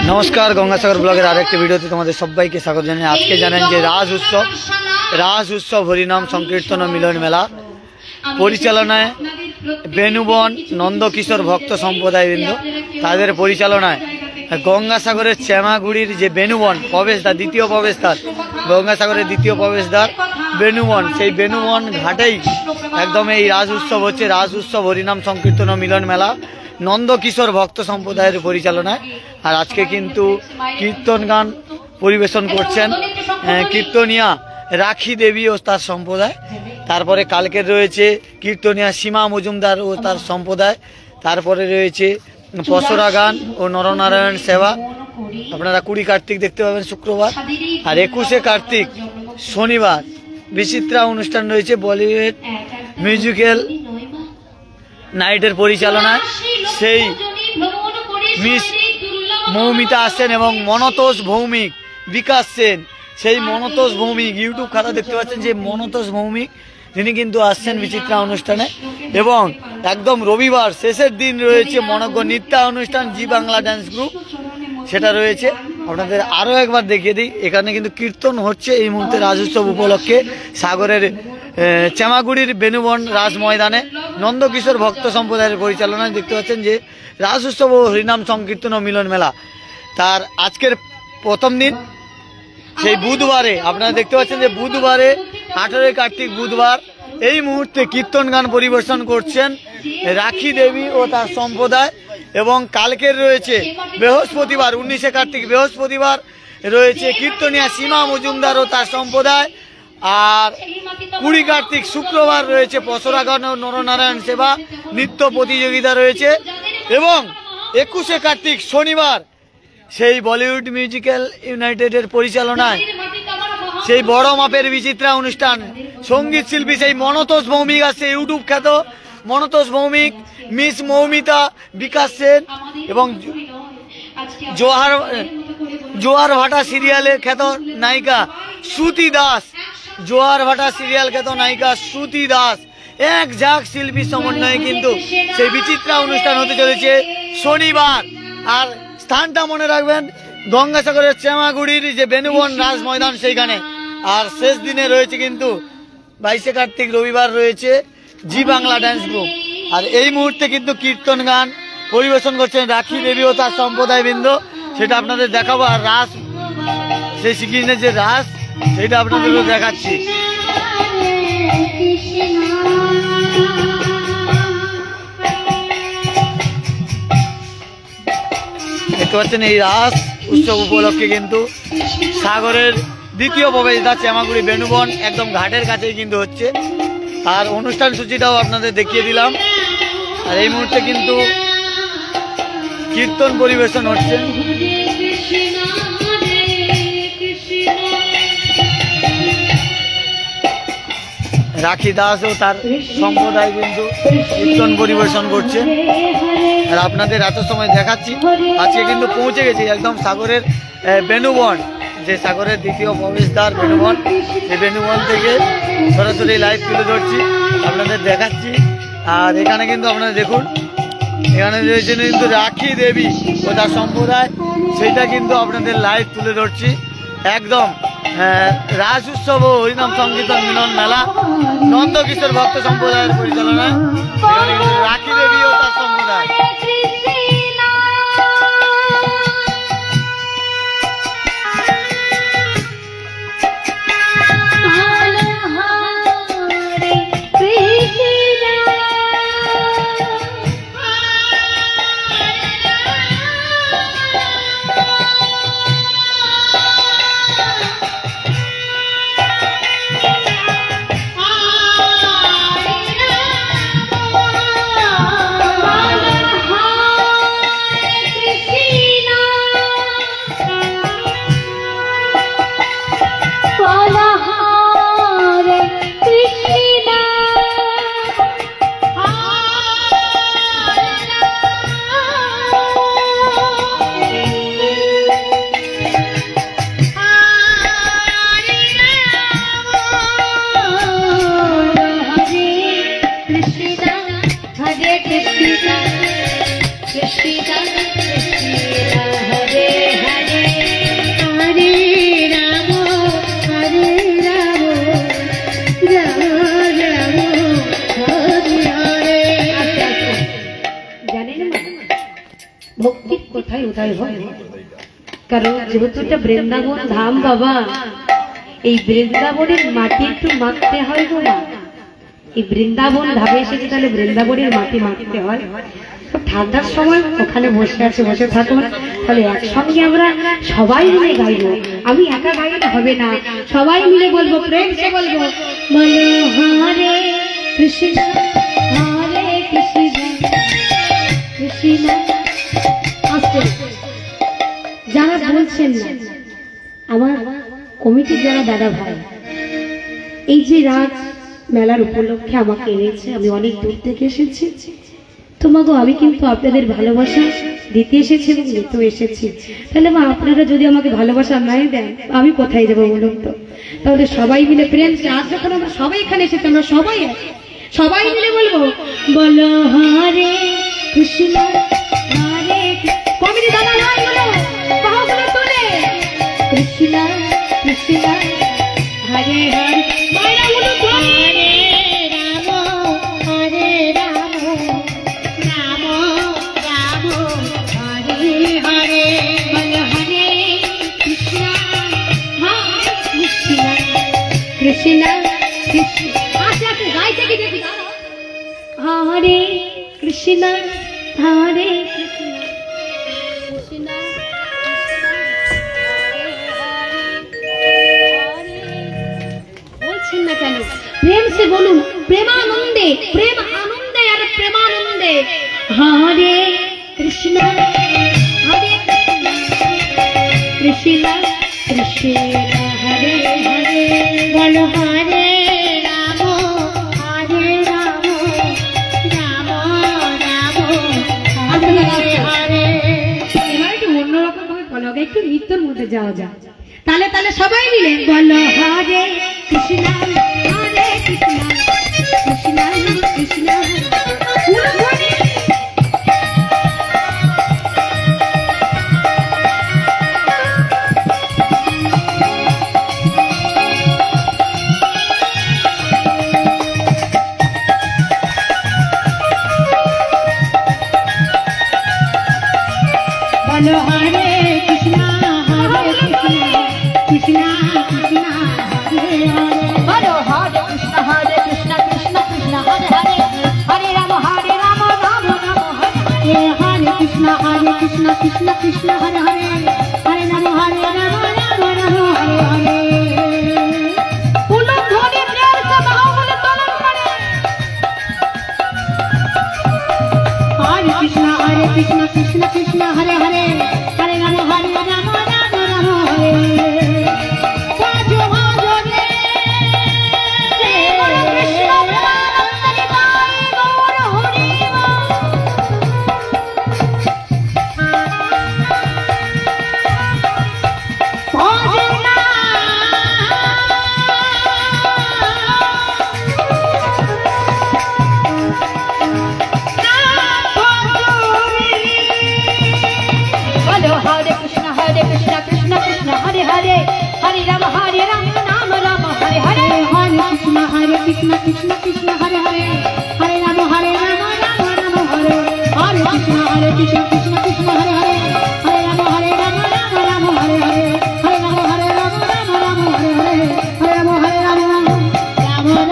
नमस्कार गंगासागर ब्लगर आरेकटी भिडियोते तुम्हारे सबाइके स्वागत जानिए। आज के जानें जे राज उत्सव हरिनाम संकीर्तन मिलन मेला परिचालनाय बेनुबन नंदकिशोर भक्त सम्प्रदायबृंद तादेर परिचालनाय गंगासागरेर चेमागुड़िर जे बेनुबन प्रवेशद्वार द्वितीय प्रवेशद्वार गंगासागरेर द्वितीय प्रवेशद्वार बेनुबन सेई बेनुबन घाटेई एकदम এই राज उत्सव হচ্ছে। राज उत्सव हरिनाम संकीर्तन मिलन मेला नंदकिशोर भक्त सम्प्रदायेर परिचालनाय और आज के किन्तु कीर्तन गान परिवेशन करছেন कीर्तनिया राखी देवी और तार सम्प्रदाय। तारपरे कालके रयेछे कीर्तनिया सीमा मजुमदार और तार सम्प्रदाय। तारपरे रयेछे पसरा गान और नरनारायण सेवा। आपनारा 20 कार्तिक देखते पाবেন शुक्रवार और 21 कार्तिक शनिवार विचित्रा अनुष्ठान रयेछे बलिउड म्यूजिकल नाइटर परिचालनाय सेई मिस मौमिता आसेन एवं मनतोष भौमिक विकास सेन सेई मनतोष भौमिक यूट्यूब खाता देखते पाচ্ছেন যে मनतोष भौमिक যিনি কিন্তু আসছেন বিচিত্রা অনুষ্ঠানে এবং একদম রবিবার শেষের দিন রয়েছে মনজ্ঞ নৃত্য অনুষ্ঠান জি বাংলা ডান্স গ্রুপ সেটা রয়েছে। আপনাদের আরও একবার দেখিয়ে দিই এখানে কিন্তু কীর্তন হচ্ছে এই মুহূর্তে রাজ উৎসব উপলক্ষে সাগরের চেমাগুড়ির বেনুবন রাজ ময়দানে নন্দকিশোর ভক্ত সম্প্রদায়ের পরিচালনায় দেখতে পাচ্ছেন যে রাজ উৎসব ও হরিনাম সংকীর্তন ও মিলন মেলা তার আজকের প্রথম দিন সেই বুধবারে আপনারা দেখতে পাচ্ছেন যে বুধবারে 18 कार्तिक बुधवार এই মুহূর্তে কীর্তন গান পরিবেশন করছেন রাখি দেবী ও তার সম্প্রদায় এবং কালকের রয়েছে বৃহস্পতিবার 19 कार्तिक বৃহস্পতিবার রয়েছে কীর্তনিয়া সীমা মজুমদার ও তার সম্প্রদায় আর 20 कार्तिक শুক্রবার রয়েছে পসরা গান ও নরনারায়ণ সেবা নৃত্য প্রতিযোগিতা রয়েছে এবং 21 कार्तिक শনিবার সেই বলিউড মিউজিক্যাল ইউনাইটেডের পরিচালনায় সেই বড় মাপের বিচিত্রা অনুষ্ঠান সঙ্গীত শিল্পী সেই মনতোষ ভৌমিক আছে ইউটিউব খ্যাত মনতোষ ভৌমিক মিস মৌমিতা বিকাশ সেন এবং জোয়ার ভাটা সিরিয়ালের খ্যাত নায়িকা শ্রুতি দাস জোয়ার ভাটা সিরিয়াল খ্যাত নায়িকা শ্রুতি দাস এক ঝাঁক শিল্পী সমন্বয়ে কিন্তু সেই বিচিত্রা অনুষ্ঠান হতে চলেছে শনিবার। আর স্থানটা মনে রাখবেন গঙ্গাসাগরের চেমাগুড়ির যে বেনুবন রাজ ময়দান সেইখানে। আর শেষ দিনে রয়েছে কিন্তু 22 कार्तिक রবিবার রয়েছে জি বাংলা ডান্স গ্রুপ। আর এই মুহূর্তে কিন্তু কীর্তন গান পরিবেশন করছেন রাখি দেবী ও তার সম্প্রদায়বৃন্দ সেটা আপনাদের দেখাবো। আর রাস সেই শ্রীকৃষ্ণের যে রাস সেটা আপনাদেরও দেখাচ্ছি। দেখতে পাচ্ছেন এই রাস উৎসব উপলক্ষে কিন্তু সাগরের দ্বিতীয় প্রবেশদ্বার চেমাগুড়ি বেনুবন একদম ঘাটের কাছেই কিন্তু হচ্ছে। আর অনুষ্ঠান সূচিটাও আপনাদের দেখিয়ে দিলাম। আর এই মুহূর্তে কিন্তু কীর্তন পরিবেশন হচ্ছে। রাখি দাস ও তার সম্প্রদায় কিন্তু কীর্তন পরিবেশন করছে। আর আপনাদের এত সময় দেখাচ্ছি আজকে কিন্তু পৌঁছে গেছি একদম সাগরের বেনুবন যে সাগরের দ্বিতীয় প্রবেশদ্বার বেনুবন সেই বেনুবন থেকে সরাসরি লাইভ তুলে ধরছি আপনাদের দেখাচ্ছি। আর এখানে কিন্তু আপনারা দেখুন এখানে রয়েছে কিন্তু রাখি দেবী ও তার সম্প্রদায় সেইটা কিন্তু আপনাদের লাইভ তুলে ধরছি একদম রাজ উৎসব ও হরিনাম সংকীর্তন মিলন মেলা নন্দকিশোর ভক্ত সম্প্রদায়ের পরিচালনায় এখানে কিন্তু রাখি দেবী ও তার সম্প্রদায়। জয় হোক। কারণ যেহেতু এটা বৃন্দাবন ধাম বাবা, এই বৃন্দাবনের মাটি একটু মাখতে হয় গো মা। এই বৃন্দাবন ধামে এসেছি, তাহলে বৃন্দাবনের মাটি মাখতে হয়। ঠান্ডার সময় ওখানে বসে আছে, বসে থাকবো, তাহলে একসঙ্গে আমরা সবাই মিলে গাইবো। আমি একা গাইলে হবে না, সবাই মিলে বলবো, প্রেম সে বলবো, বলো হরে কৃষ্ণ হরে কৃষ্ণ কৃষ্ণ। আসতে যারা বলছেন না, আমার কমিটির যারা দাদা ভাই, এই যে রাজ মেলার উপলক্ষে আমাকে এনেছে, আমি অনেক দূর থেকে এসেছি। তোমাকে আমি কিন্তু আপনাদের ভালোবাসা দিতে এসেছি এবং নিতে এসেছি। তাহলে মা আপনারা যদি আমাকে ভালোবাসা নাই দেন, আমি কোথায় যাবো বলুন তো? তাহলে সবাই মিলে প্রেম, আজ যখন আমরা সবাই এখানে এসেছি, আমরা সবাই মিলে বলবো, বলো হরে কৃষ্ণ হরে কমিটি দাদা ভাই বলো, পাহাগুলো তোলে, কৃষ্ণ কৃষ্ণ হরে হরে, বাইরাগুলো তোলে, কৃষ্ণ কৃষ্ণ আস্তে আস্তে গাইতে কি দেখি, হরে কৃষ্ণ হরে কৃষ্ণ কৃষ্ণ বলছেন না কেন? প্রেম সে বলুন, প্রেমানন্দে, প্রেম আনন্দে আর প্রেমানন্দে, হরে কৃষ্ণ হরে কৃষ্ণ কৃষ্ণ হরে হরে, বলো হরে রাম রাম রাম রাম হরে হরে। এবার একটু অন্যরকম ভাবে বলো, একটু নৃত্যের মধ্যে যাওয়া যায়। তাহলে তাহলে সবাই মিলে বলো হরে কৃষ্ণ হরে কৃষ্ণ কৃষ্ণ কৃষ্ণ। বলো হরে কৃষ্ণ হরে কৃষ্ণ কৃষ্ণ হরে হরে, বলো হরে কৃষ্ণ কৃষ্ণ কৃষ্ণ হরে হরে, হরে রাম রাম রাম হরে হরে, কৃষ্ণ কৃষ্ণ কৃষ্ণ হরে হরে, হরে রাম রাম রাম রাম হরে হরে। পুলক ধ্বনি প্রেম সে বাহুবলে তোলন করে, হরে কৃষ্ণ কৃষ্ণ কৃষ্ণ হরে হরে, হরে রাম রাম রাম রাম হরে। কৃষ্ণ কৃষ্ণ কৃষ্ণ হরে হরে, হরে রাম রাম হরে, হরে কৃষ্ণ কৃষ্ণ কৃষ্ণ হরে হরে, হরে রাম রাম হরে হরে, হরে রাম রাম হরে হরে, হরে রাম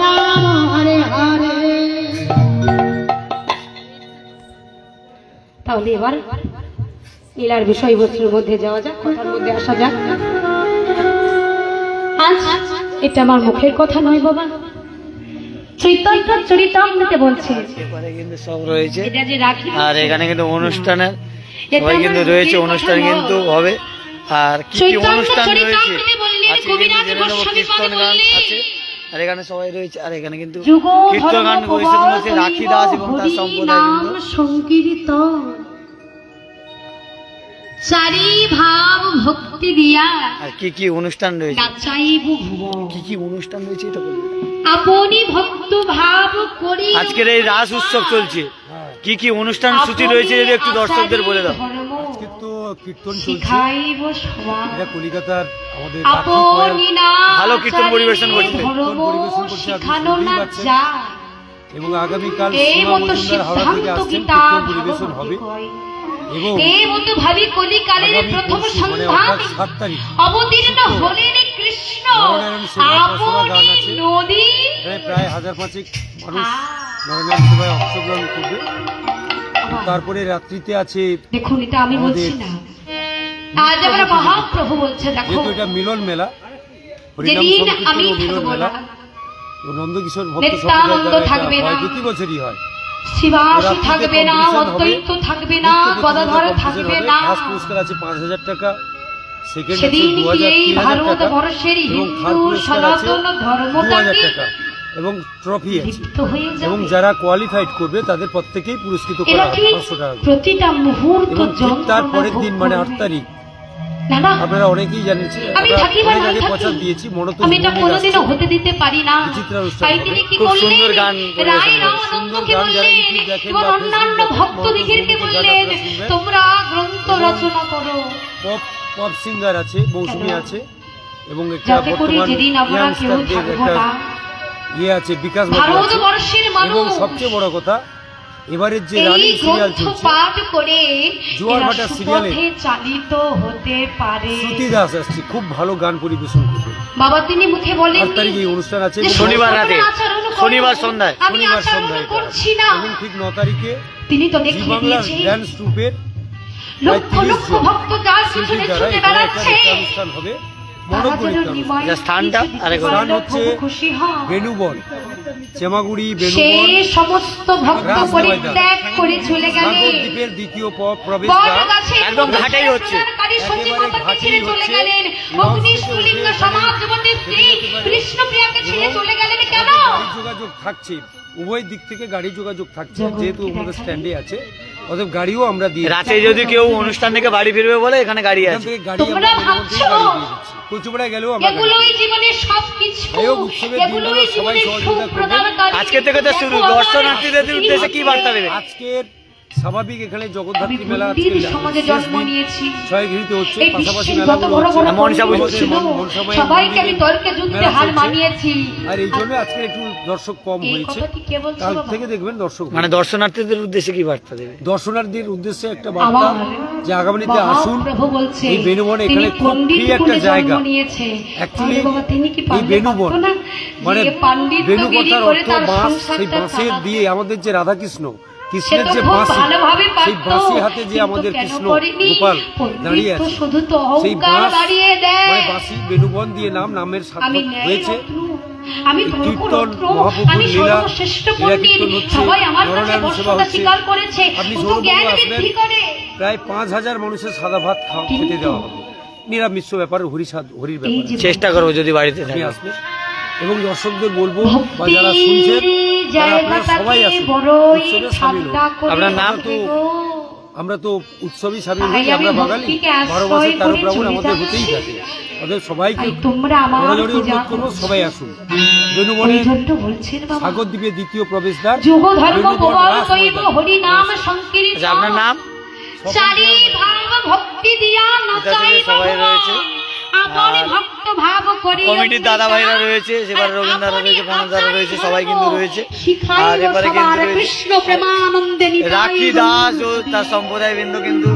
রাম হরে হরে। তাহলে এবার লীলার বিষয়বস্তুর মধ্যে যাওয়া যাক, কথার মধ্যে আসা যাক। আজ এটা আমার মুখের কথা নয় বাবা, চৈতন্য চরিতামৃতে বলছে, কিন্তু সব রয়েছে। আর এখানে কিন্তু অনুষ্ঠানের সবাই কিন্তু রয়েছে, অনুষ্ঠান কিন্তু হবে। আর কি কি অনুষ্ঠান রয়েছে কীর্তন গান আছে, আর এখানে সবাই রয়েছে। আর এখানে কিন্তু কীর্তন গান পরিচালনা করছে রাখি দাস এবং তার সম্প্রদায় কিন্তু সংকীর্তন, চারি ভাব ভক্তি দিয়া। আর কি কি অনুষ্ঠান রয়েছে, কি কি অনুষ্ঠান রয়েছে এটা বলবেন? আপনি ভক্ত ভাব করি। আজকের এই রাস উৎসব চলছে, কি কি অনুষ্ঠান সূচি রয়েছে যদি একটু দর্শকদের বলে দাও। আজকে তো কীর্তন চলছে, এটা কলকাতার আমাদের ভালো কীর্তন পরিবেশন করছে, এবং আগামীকাল সীমা মজুমদার হাওড়া থেকে আসছেন, কীর্তন পরিবেশন হবে। এবং হে বন্ধু ভাবি কলিকালের আগামী প্রথম পরশু মানে সন্ধানে 7 তারিখ অবতীর্ণ হলেন কৃষ্ণ নরনারায়ণ সেবা পসরা গান আপনি আছে। নদী। এখানে প্রায় 1000-5 মানুষ নরনারায়ণ সেবায় অংশগ্রহণ করবে। তারপরে রাত্রিতে আছে, দেখুন এটা আমি বলছি না, আজ আমরা মহাপ্রভু বলছে দেখো যেহেতু এটা মিলন মেলা, হরিনাম যেদিন সংকীর্তন আমি ও মিলন থাকবো মেলা, না তো নন্দকিশোর ভক্ত নিত্যানন্দ সম্প্রদায় দ্বারা থাকবে এটা না, হয়, প্রতি বছরই হয়। শিবাসী থাকবে না, competition হবে, অদ্বৈত থাকবে না, নিত্য গদাধর competition থাকবে হবে। না। ফার্স্ট পুরস্কার আছে 5000 টাকা, সেকেন্ড আছে সেদিন কি 2000, এই 3000 ভারত টাকা বর্ষের এবং থার্ড হিন্দু পুরস্কার আছে সনাতন 2000 ধর্মটাকে টাকা এবং ট্রফি আছে। লিপ্ত হয়ে এবং যাবে। যারা কোয়ালিফাইড করবে তাদের প্রত্যেকেই পুরস্কৃত করা এরা হবে ঠিক 500 টাকা করে। প্রতিটা মুহূর্ত এবং ঠিক তার যন্ত্রণা পরের ভোগ দিন মানে 8 করবে। তারিখ না না আপনারা অনেকেই জানেন যে আমি আমরা থাকি বা অনেক না আগে থাকি, প্রচার দিয়েছি মনোতুল আমি এটা ভূমি কোনোদিনও আসছে। হতে দিতে পারি না। বিচিত্রা অনুষ্ঠান তাই হবে। তিনি কি খুব করলেন? সুন্দর গান পরিবেশন রায় করে। রামানন্দকে সুন্দর গান যারা বললেন ইউটিউব দেখেন এবং বা অন্যান্য ফেসবুক দেখেন, ভক্তদিগকে মনোতুল ভূমির বললেন গান আপনারা শুনবেন। তোমরা গ্রন্থ রচনা করো পপ সিঙ্গার আছে, মৌসুমী আছে এবং একটা যাতে করে বর্তমান যেদিন আমরা কেউ ইয়াংস্টারদের থাকবো একটা না। ইয়ে আছে, বিকাশ বাবু আছে। ভারতবর্ষের এবং মানুষ সবচেয়ে বড় কথা এবারের যে এই রানিং সিরিয়াল গ্রন্থ চলছে পাঠ করে জোয়ার এরা ভাটা সিরিয়ালে সুপথে চালিত হতে পারে। শ্রুতি দাস আসছে, খুব ভালো গান পরিবেশন করবে। বাবা তিনি মুখে বলেন 8 তারিখে এই অনুষ্ঠান আছে এবং শনিবার রাতে, শনিবার সন্ধ্যায়। আমি শনিবার আচরণ সন্ধ্যায় এটা করছি আছে। না। এবং ঠিক 9 তারিখে তিনি তো জি দেখিয়ে বাংলা দিয়েছে ড্যান্স ট্রুপের লক্ষ লক্ষ ভক্ত যার শিল্পী পিছনে দ্বারা ছুটে এখানে একটা বেড়াচ্ছে নৃত্য অনুষ্ঠান হবে, তারা মনোজ্ঞ যেন নৃত্য অনুষ্ঠান। নিমাই যা স্থানটা কিছু আরেকবার। দিতে স্থান পারলে হচ্ছে প্রভু খুশি হন। বেনুবন, চেমাগুড়ি সে বেনুবন সমস্ত ভক্ত রাস পরিত্যাগ করে চলে গেলেন সাগরদ্বীপের দ্বিতীয় প্রবেশ বট দ্বার। গাছের একদম মধ্যে ঘাটেই হচ্ছে। সোনারকারী একেবারে সচিবতাকে ঘাটেই ছেড়ে চলে হচ্ছে। গেলেন লঞ্চ অগ্নিস্ফুলিঙ্গ থেকে উঠে সমাজবতী স্ত্রী একেবারে কৃষ্ণপ্রিয়াকে ছেড়ে এবং চলে গেলেন কেন? গাড়ি যোগাযোগ থাকছে, উভয় দিক থেকে গাড়ি যোগাযোগ থাকছে, জগৎকে যেহেতু আমাদের দেখায়। স্ট্যান্ডে আছে, অতএব গাড়িও আমরা দিয়ে রাতে যদি কেউ অনুষ্ঠান থেকে বাড়ি ফিরবে বলে এখানে গাড়ি এখান আছে। থেকে গাড়ি তোমরা আমরা বেলুন থেকে ভাবছো? গাড়ি দিয়ে দিচ্ছি। কচুপাড়ায় গেলেও আমরা গাড়ি এগুলোই দিয়ে দিচ্ছি। জীবনের সবকিছু, যাই হোক, উৎসবের এগুলোই দিনগুলো সবাই জীবনের সহযোগিতা সুখ করবেন। প্রদানকারী। আজকে থেকে তো শুরু, দেখো আমার দর্শনার্থীদের উদ্দেশ্যে কি বার্তা দেবে? আজকের স্বাভাবিক এখানে আমি জগদ্ধাত্রী মেলা মন্দির আজকে সমাজে শেষ জন্ম দিন। নিয়েছি। ছয়গৃহীতে হচ্ছে, এই পাশাপাশি বিশ্বের যত মেলাগুলো বড় বড় হচ্ছে। মনসা পুজো মন্দির ছিল, মনসামায়ের সবাইকে আমি মন্দিরে তর্কে যুদ্ধে মেলা হার চলছে। মানিয়েছি। আর এই জন্য আজকে একটু দর্শক কম এই হয়েছে, কথাটি কে বলছে কাল বাবা? থেকে দেখবেন দর্শক মানে দর্শনার্থীদের উদ্দেশ্যে কি বার্তা দেবে? দর্শনার্থীর উদ্দেশ্যে একটা বার্তা আমার যে আগামীতে আসুন। মহাপ্রভু বলছে এই বেনুবনে তিনি এখানে খুব পণ্ডিত free একটা কুলে জায়গা। জন্ম নিয়েছে। Actually, তাহলে বাবা তিনি কি এই পারলে বেনুবন পারতো না মানে যে পাণ্ডিত্যগিরি বেনুবতার করে অর্থ তার বাঁশ, সেই সংসারটা বাঁশের চালাতে? দিয়ে আমাদের যে রাধাকৃষ্ণ সে কৃষ্ণের তো যে খুব বাঁশি, ভালোভাবে সেই পারতো, বাঁশি হাতে যে কিন্তু আমাদের কেন কৃষ্ণ করেনি? গোপাল পণ্ডিত দাঁড়িয়ে তো আছে, শুধু তো সেই অহংকার বাঁশ বাড়িয়ে দেয়। মানে বাঁশি বেনুবন দিয়ে নামের আমি সার্থক ন্যায় হয়েছে। রত্ন, আমি এই কীর্তন, ধর্মরত্ন, মহাপ্রভুর আমি লীলা, সর্বশ্রেষ্ঠ লীলা পণ্ডিত। কীর্তন হচ্ছে, সবাই আমার কাছে নরনারায়ণ সেবা বর্ষতা হচ্ছে। স্বীকার করেছে। আপনি শুধু সৌরভবাবু জ্ঞান আসবেন, বৃদ্ধি করে। প্রায় 5000 মানুষের সাদা ভাত খেতে দেওয়া হবে, নিরামিষ ব্যাপার, হরির এই ব্যাপার। যে চেষ্টা করবো যদি বাড়িতে আপনি থাকে। আসবেন এবং দর্শকদের বলবো বা ভক্তির যারা শুনছেন তারা আপনারা জায়গাটাকে সবাই আসুন, বড়ই উৎসবে সামিল ঠান্ডা হন। করে আপনার নাম? রাখবে গো। আমরা তো উৎসবই সামিল তাই হই, আমি আমরা বাঙালি, ভক্তিকে 12 আশ্রয় মাসে 13 করে প্রাবণ চলে আমাদের হতেই যাচ্ছি। থাকে। ওদের সবাইকে তাই তোমরা আমার জোরাজোরি পূজা অনুরোধ করবো, করো। সবাই আসুন। ওই বেনুবনের জন্য বলছেন বাবা, সাগরদ্বীপের দ্বিতীয় প্রবেশদ্বার, যুগ ধর্ম বেনুবন প্রবল রাস দৈব ময়দান। হরি নাম সংকীর্তন। আচ্ছা, আপনার নাম? চারি ভাব ভক্তি দিয়া নচাই থেকে সবাই প্রভু। রয়েছে। আপনি ভক্ত ভাব করি কমিটির দাদা ভাইরা রয়েছে, সেবার রবীন্দ্ররা রয়েছে, প্রণবদারা রয়েছে, সবাই কিন্তু রয়েছে। শিখাই আর এবারে কিন্তু সবার রয়েছে কৃষ্ণ প্রেমানন্দে নিতাই রাখি গৌর। দাস ও তার সম্প্রদায় বৃন্দ কিন্তু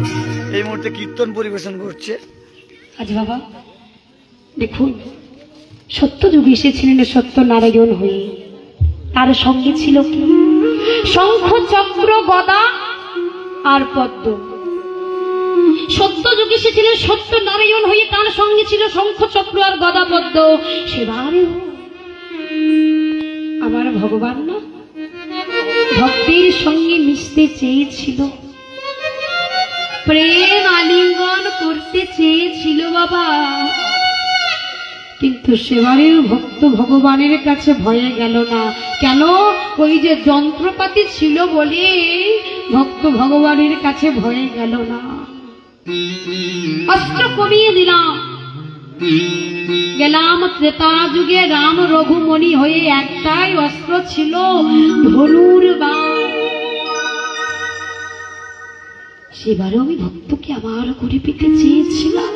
এই মুহূর্তে কীর্তন পরিবেশন করছে। আজ বাবা দেখুন, সত্য যুগে এসেছিলেন সত্যনারায়ণ হয়ে, তার সঙ্গে ছিল কি শঙ্খ চক্র গদা আর পদ্ম। সত্য যুগে এসেছিলেন সত্যনারায়ণ হয়ে, তার সঙ্গে ছিল শঙ্খ চক্র আর গদা পদ্ম। সেবারেও আমার ভগবান না ভক্তির সঙ্গে মিশতে চেয়েছিল, প্রেম আলিঙ্গন করতে চেয়েছিল বাবা, কিন্তু সেবারেও ভক্ত ভগবানের কাছে ভয়ে গেল না। কেন? ওই যে যন্ত্রপাতি ছিল বলে ভক্ত ভগবানের কাছে ভয়ে গেল না। অস্ত্র কমিয়ে দিলাম, গেলাম ত্রেতা যুগে, রাম রঘুমণি হয়ে একটাই অস্ত্র ছিল, ধনুর বাণ। সেবারও আমি ভক্তকে আমার করে পেতে চেয়েছিলাম,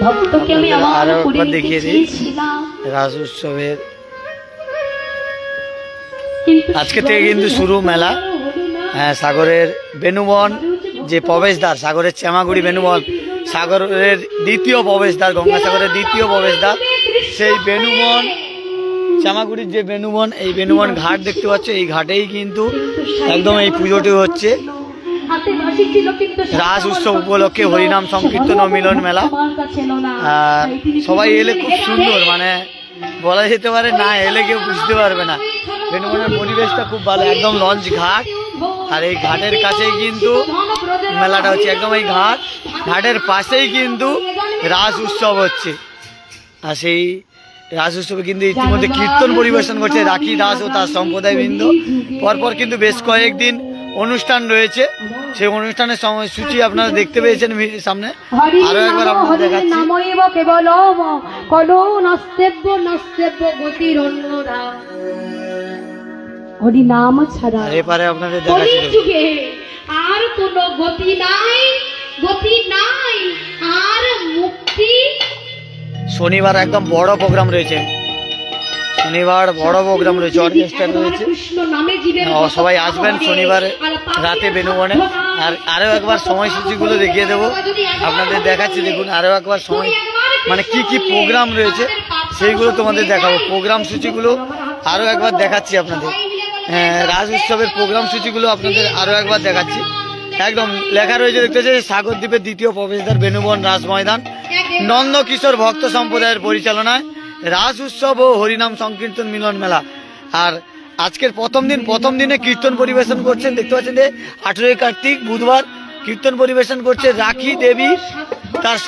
ভক্তকে আমি আমার আরো করে একবার পেতে দেখিয়ে দিই। চেয়েছিলাম, রাস উৎসবের কিন্তু আজকে থেকে কিন্তু শুরু মেলা। হ্যাঁ, সাগরের বেনুবন যে প্রবেশদ্বার, সাগরের চেমাগুড়ি বেনুবন, সাগরের দ্বিতীয় প্রবেশদ্বার, গঙ্গাসাগরের দ্বিতীয় প্রবেশদ্বার, সেই বেনুবন চামাগুড়ির যে বেনুবন, এই বেনুবন ঘাট দেখতে পাচ্ছ, এই ঘাটেই কিন্তু একদম এই পুজোটি হচ্ছে। রাস উৎসব উপলক্ষে হরিনাম সংকীর্তন ও মিলন মেলা। আর সবাই এলে খুব সুন্দর, মানে বলা যেতে পারে না এলে কেউ বুঝতে পারবে না। বেনুবনের পরিবেশটা খুব ভালো, একদম লঞ্চ ঘাট, আর এই ঘাটের কাছেই কিন্তু মেলাটা হচ্ছে। একদম এই ঘাটের পাশেই কিন্তু রাস উৎসব হচ্ছে। আর সেই রাস উৎসবে কিন্তু ইতিমধ্যে কীর্তন পরিবেশন করছে রাখি দাস ও তার সম্প্রদায় বৃন্দ। পরপর কিন্তু বেশ কয়েকদিন অনুষ্ঠান রয়েছে, সেই অনুষ্ঠানের সময়সূচি আপনারা দেখতে পেয়েছেন সামনে। আরো একবার আপনাদের দেখাচ্ছি। হরিনাম ছাড়া এপারে আপনাদের দেখাচ্ছি আর কোনো গতি নাই, গতি নাই আর মুক্তি। শনিবার একদম বড় প্রোগ্রাম রয়েছে, শনিবার বড় প্রোগ্রাম রয়েছে, অর্কেস্ট্রা রয়েছে। সবাই আসবেন শনিবার রাতে বেনুবনে। আর আরো একবার সময়সূচিগুলো দেখিয়ে দেবো আপনাদের, দেখাচ্ছি দেখুন। আরো একবার সময় মানে কি কি প্রোগ্রাম রয়েছে সেইগুলো তোমাদের দেখাবো। প্রোগ্রাম সূচিগুলো আরো একবার দেখাচ্ছি আপনাদের। রাজ উৎসবের প্রোগ্রাম সূচিগুলো আপনাদের আরো একবার দেখাচ্ছি। একদম লেখা রয়েছে, দেখতে পাচ্ছি সাগরদ্বীপের দ্বিতীয় প্রবেশদ্বার বেনুবন রাস ময়দান, নন্দকিশোর ভক্ত সম্প্রদায়ের পরিচালনায় রাস উৎসব ও হরিনাম সংকীর্তন মিলন মেলা। আর আজকের প্রথম দিনে কীর্তন পরিবেশন করছেন, দেখতে পাচ্ছেন যে 18 কার্তিক বুধবার কীর্তন পরিবেশন করছে রাখি দেবী তার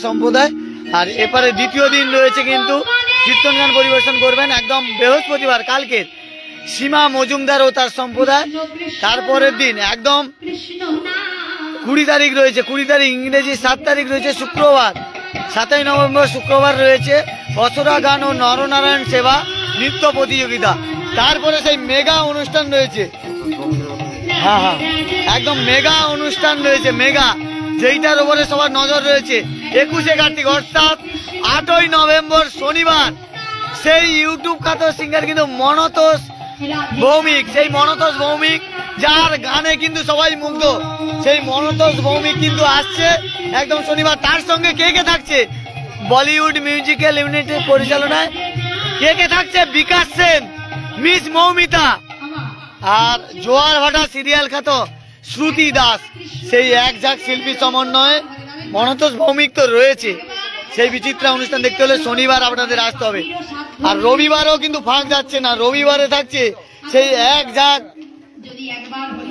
সম্প্রদায়। আর এপারে দ্বিতীয় দিন রয়েছে কিন্তু কীর্তন গান পরিবেশন করবেন একদম বৃহস্পতিবার কালকের সীমা মজুমদার ও তার সম্প্রদায়। তারপরের দিন একদম 20 তারিখ রয়েছে, 20 তারিখ ইংরেজি 7 তারিখ রয়েছে শুক্রবার, 7ই নভেম্বর শুক্রবার রয়েছে অসরা গান ও নরনারায়ণ সেবা নৃত্য প্রতিযোগিতা। তারপরে সেই মেগা অনুষ্ঠান রয়েছে, হ্যাঁ একদম মেগা অনুষ্ঠান রয়েছে, মেগা, যেইটার উপরে সবার নজর রয়েছে 21শে কার্তিক অর্থাৎ 8ই নভেম্বর শনিবার। সেই ইউটিউব খ্যাত সিঙ্গার কিন্তু মনতোষ ভৌমিক, সেই মনতোষ ভৌমিক যার গানে কিন্তু সবাই মুগ্ধ, সেই মনতোষ ভৌমিক কিন্তু আসছে একদম শনিবার। তার সঙ্গে কে কে থাকছে, বলিউড মিউজিক্যাল ইউনিটের পরিচালনায় কে থাকছে, বিকাশ সেন, মিস মৌমিতা, আর জোয়ার ভাটা সিরিয়াল খ্যাত শ্রুতি দাস। সেই এক ঝাঁক শিল্পী সমন্বয়ে মনতোষ ভৌমিক তো রয়েছে। সেই বিচিত্রা অনুষ্ঠান দেখতে হলে শনিবার আপনাদের আসতে হবে। আর রবিবারও কিন্তু ফাঁক যাচ্ছে না, রবিবারে থাকছে সেই এক ঝাঁক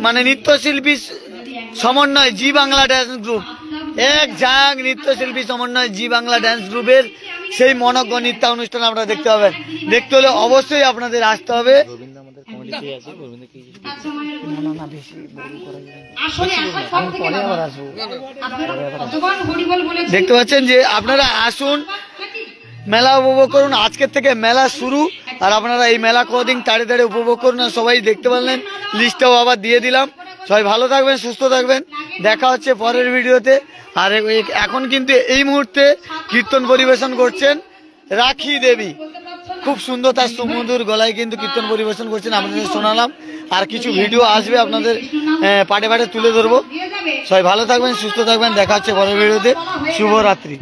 মানে নৃত্যশিল্পী সমন্বয় জি বাংলা ড্যান্স গ্রুপ, এক ঝাঁক নৃত্যশিল্পী সমন্বয় জি বাংলা ড্যান্স গ্রুপের সেই মনজ্ঞ নৃত্য অনুষ্ঠান আপনারা দেখতে পাবেন। দেখতে হলে অবশ্যই আপনাদের আসতে হবে। দেখতে পাচ্ছেন যে আপনারা আসুন, মেলা উপভোগ করুন। আজকের থেকে মেলা শুরু, আর আপনারা এই মেলা কদিন তাড়ে তাড়ে উপভোগ করুন। আর সবাই দেখতে পারলেন, লিস্টটাও আবার দিয়ে দিলাম। সবাই ভালো থাকবেন, সুস্থ থাকবেন, দেখা হচ্ছে পরের ভিডিওতে। আর এখন কিন্তু এই মুহূর্তে কীর্তন পরিবেশন করছেন রাখি দেবী, খুব সুন্দর, তার সুমধুর গলায় কিন্তু কীর্তন পরিবেশন করছেন, আপনাদের শোনালাম। আর কিছু ভিডিও আসবে আপনাদের পাটে পাটে তুলে ধরবো। সবাই ভালো থাকবেন, সুস্থ থাকবেন, দেখা হচ্ছে পরের ভিডিওতে। শুভরাত্রি।